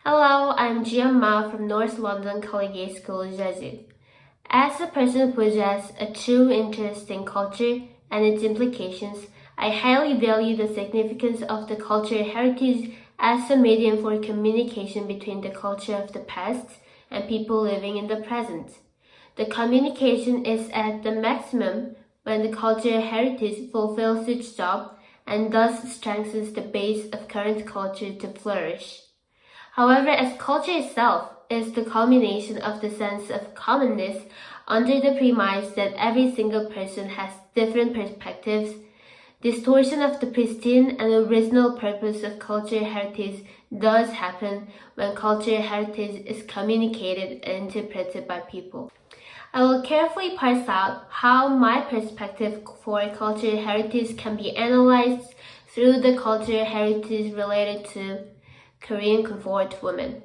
Hello, I'm Giamma from North London Collegiate School, Jeju. As a person who possesses a true interest in culture and its implications, I highly value the significance of the cultural heritage as a medium for communication between the culture of the past and people living in the present. The communication is at the maximum when the cultural heritage fulfills its job and thus strengthens the base of current culture to flourish. However, as culture itself is the culmination of the sense of commonness under the premise that every single person has different perspectives, distortion of the pristine and original purpose of cultural heritage does happen when cultural heritage is communicated and interpreted by people. I will carefully parse out how my perspective for cultural heritage can be analyzed through the cultural heritage related to Korean comfort women.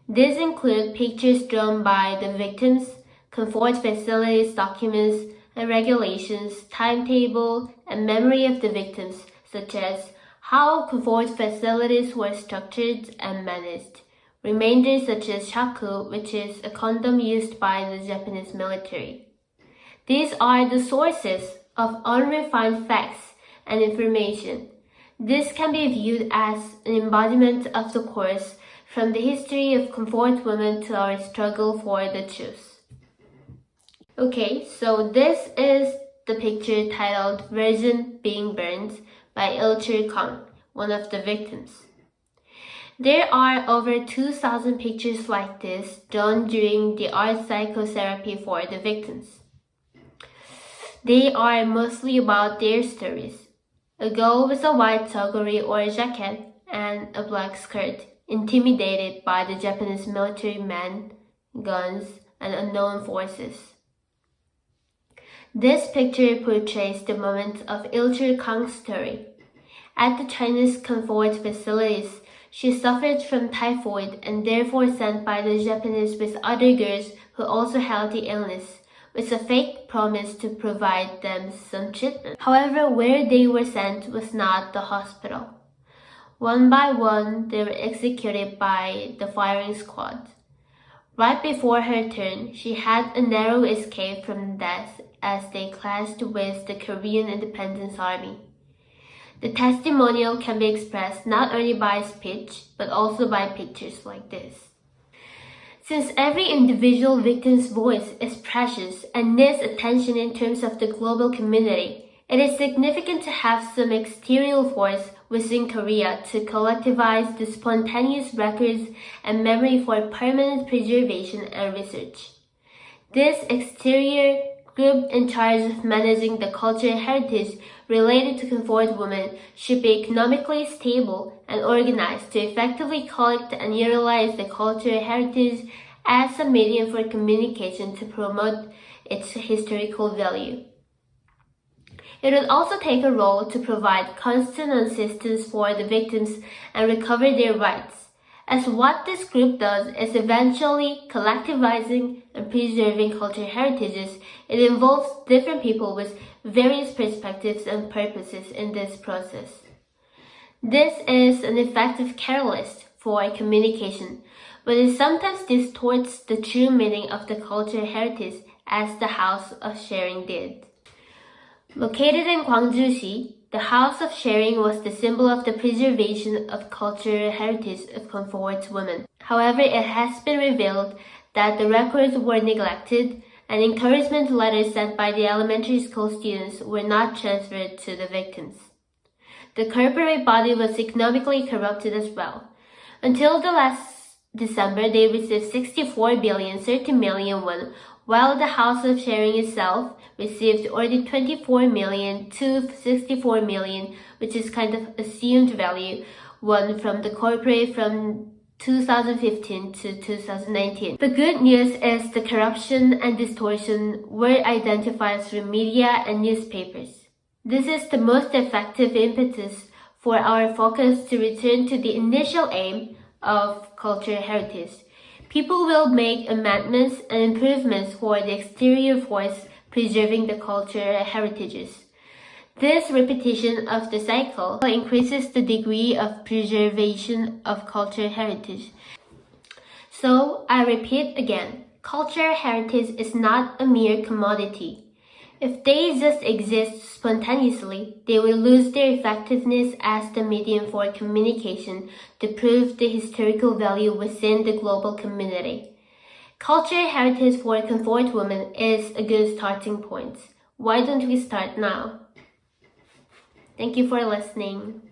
These include pictures drawn by the victims, comfort facilities documents and regulations, timetable, and memory of the victims, such as how comfort facilities were structured and managed. Remainders such as shaku, which is a condom used by the Japanese military. These are the sources of unrefined facts and information. This can be viewed as an embodiment of the course from the history of comfort women to our struggle for the truth. Okay, so this is the picture titled Virgin Being Burned by Il-chul Kang, one of the victims. There are over 2,000 pictures like this done during the art psychotherapy for the victims. They are mostly about their stories. A girl with a white toggery or jacket and a black skirt, intimidated by the Japanese military men, guns, and unknown forces. This picture portrays the moment of Il-chul Kang's story. At the Chinese comfort facilities, she suffered from typhoid and therefore sent by the Japanese with other girls who also had the illness, with a fake promise to provide them some treatment. However, where they were sent was not the hospital. One by one, they were executed by the firing squad. Right before her turn, she had a narrow escape from death as they clashed with the Korean Independence Army. The testimonial can be expressed not only by speech, but also by pictures like this. Since every individual victim's voice is precious and needs attention in terms of the global community, it is significant to have some exterior force within Korea to collectivize the spontaneous records and memory for permanent preservation and research. This exterior group in charge of managing the cultural heritage related to comfort women should be economically stable and organized to effectively collect and utilize the cultural heritage as a medium for communication to promote its historical value. It would also take a role to provide constant assistance for the victims and recover their rights, as what this group does is eventually collectivizing and preserving cultural heritages. It involves different people with various perspectives and purposes in this process. This is an effective catalyst for communication, but it sometimes distorts the true meaning of the cultural heritage, as the House of Sharing did. Located in Gwangju-si, the House of Sharing was the symbol of the preservation of cultural heritage of comfort women. However, it has been revealed that the records were neglected and encouragement letters sent by the elementary school students were not transferred to the victims. The corporate body was economically corrupted as well. Until the last December, they received 64 billion 30 million won, while the House of Sharing itself received only 24 million to 64 million, which is kind of assumed value, won from the corporate from 2015 to 2019. The good news is the corruption and distortion were identified through media and newspapers. This is the most effective impetus for our focus to return to the initial aim of cultural heritage. People will make amendments and improvements for the exterior force preserving the cultural heritages. This repetition of the cycle increases the degree of preservation of cultural heritage. So, I repeat again, cultural heritage is not a mere commodity. If they just exist spontaneously, they will lose their effectiveness as the medium for communication to prove the historical value within the global community. Cultural heritage for comfort women is a good starting point. Why don't we start now? Thank you for listening.